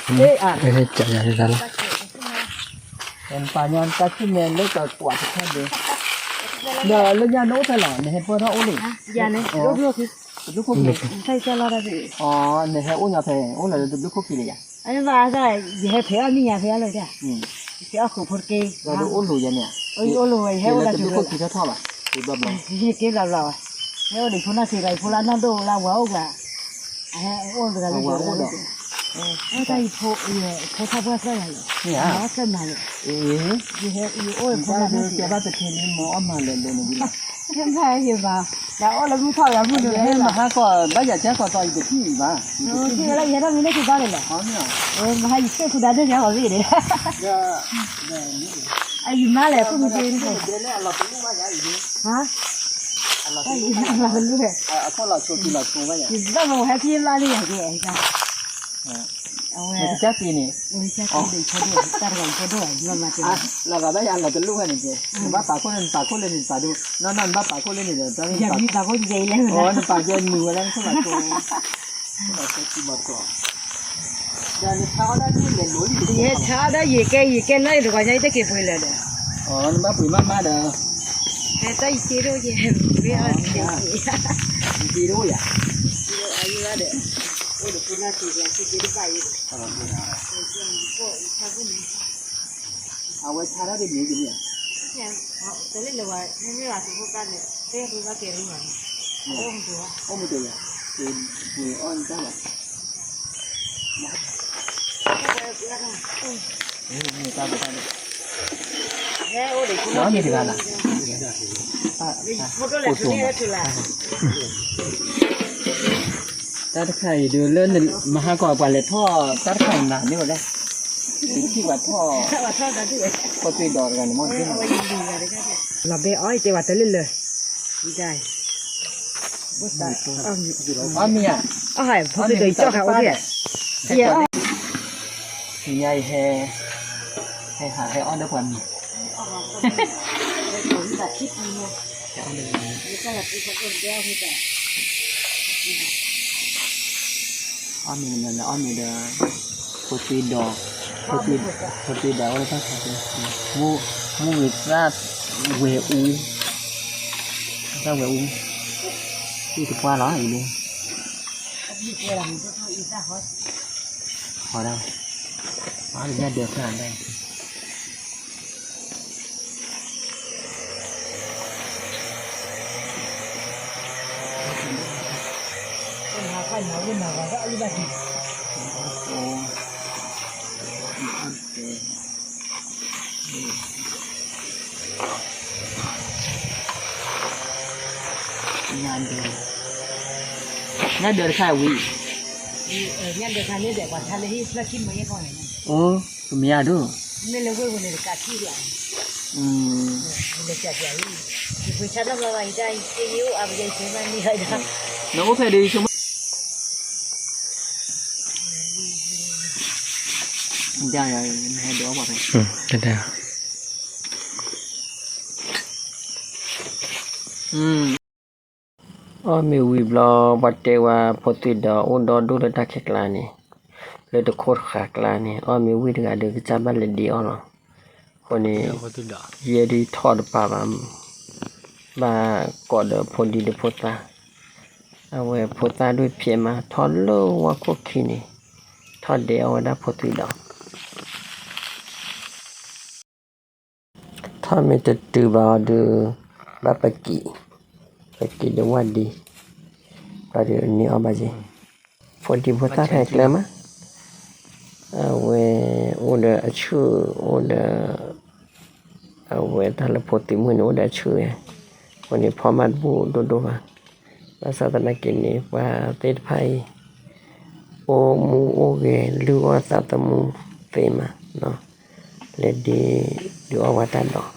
จับอย่างนี้ซั่นเป็นปานอนตัดสิแม่นเลยก็ปวดแค่เด้เดี๋ยวแล้วยาโนตลอดเนี่ยให้เพิ่นเอาเลยยาเนี่ยลูกๆ ลูกๆใส่จะรอได้อ๋อเนี่ยให้โอ้ยาแท้โอ้แล้วลูกๆเลยอ่ะอันว่าได้ให้เพิ่นนี่ยาเพิ่นเลยจ้ะเสียखूพอเกแล้วโอ้ลูยาเนี่ยโอ้ลูให้โอ้ละลูกๆที่ชอบอ่ะที่บ่บ่เกแล้วแล้วเฮาดิพุ่นน่ะสิไรพุ่นนั่นโดละว่าโอ้ละโอ้ละเลยได้พอพอทับว่าใส่เนี่ยอ๋อใส่มาเลยโอ้พุ่นน่ะจะว่าจะเทนี่หมอเอามาเลยเลยนี่เห็นได้อยู่บ่แล้วโอ้ละมีข้าวอย่างมื้อนึงให้มาหาก็บ่อยากจะก็ต่ออีกทีบ่ที่อะไรอย่ามีนี่คือบ้านเลยอ๋อเนี่ยมาให้เสคุดาเด้ยาเอาสิเด้ไอ้มาเลยกูมีเด้เด้แล้วเราเป็นลูกว่าอย่างนี้ฮะไอ้มาเป็นลูกเขาเราโชว์ที่เราโชว์ว่าอย่างนี้แล้วมันให้พี่ลาเลยอย่างเงี้ยจ้ะเอาไว้จะปีนี่จะปีนี่พอด้วยตากันพอด้วยมันมาเป็นแล้วก็ได้อันเราจะลูกให้นี่เด้ว่าปากคนนั้นปากคนเลยนี่ปากดูนั่นว่าปากคนเลยนี่เด้ตอนนี้ปากปากคนใหญ่แล้วอ๋อปากเย็นมือแล้วเขามาโชว์เราจะที่บ่ก่อเดี๋ยวนี้เขาได้ที่เรียนรู้ดิเฮ็ดช้าได้ยีแก่เลยดูว่าใหญ่ตะเก็บไว้แล้วเด้อ๋อนั่นมาปุ๋ยมาเด้อให้ใส่ซีโร่เย็นเวียนซีโร่อ่ะซีโร่อายุละเด้โอ้เดี๋ยวคุณน่าสิจะสิได้ไปเอาไว้ทาได้ดีดีเนี่ยเนี่ยแต่เล่นเลยว่าไม่ว่าสิพวกกันเนี่ยเต้ดูว่าเกรู้มั้ยโอ้มตัวโอ้มตัวอ่ะคืออ่อนจังอ่ะนี่ตาไปโอ้เด็กคุณน้องมีดีกันล่ะfoto la tulia tu la ตัดไข่ดูเลื่อนมหากว่าเลยท่อตัดไข่หนานี่หมดเลยที่ว่าท่อda tu ก็ตีดอกกันหมดที่la be ai te va tele leได้บ่ตายอ๋อมีอ่ะให้พอได้จ่อเขาเนี่ยเสียใหญ่แฮ่หาให้อ้อนได้กว่ามีตัดคลิปนี้นี่ก็แบบอีกคนเดียวที่แต่อ้อนมีนั่นอ้อนมีเด้อโคตีดอกโคตีดอกอะไรตั้งแต่มูวิราดเวอูถ้าเวอูที่ถูกว่าร้อยอยู่พอได้อ๋อเดี๋ยวเดือดขนาดได้ไปหาเรื่องมาว่าอะไรบ้างโอ้งานเดือนค่าวิงานเดือนค่าเนี่ยเด็กว่าทะเลที่สกินมาเยอะกว่านี้โอ้มีอะไรดูไม่เลยว่าวันนี้กัดที่เดียวเลยจัดใหญ่ที่ผู้ชายต้องมาไว้ใจที่ยูอาบใจใช่ไหมนี่เลยนะน้องเคยดีใช่ไหมได้ให้ดูบอกไปได้อ๋อมีวิบลอบัดเตว่าพอติดอุนดอดูระดักแขกลานี่เลยตะโคตรขากลานี่อ๋อมีวิดกาเดกจับบันเลยดีอ๋อเนาะคนนี้เยดีทอดปาบามากอดพอดีเดพตาเอาไว้พตาด้วยเพียมาทอดโลว่าก็คินี่ทอดเดียวได้พอติดถ้าไม่จะตือบาดูบาปกีเดี๋ยววันดีก็เดี๋ยวนี้เอาไปสิฝนที่พอตาแหกแล้วมั้ยเอาไว้โอเดอชื่อโอเดเอาไว้ถ้าละพอติมื้อโอเดอชื่อวันนี้พอมาบูโดว่าภาษาตะนักกินนี่ว่าเตดไผโอมูโอเกหรือว่าตะตะมูเตมาเนาะเลดีดูเอาว่าตันดอก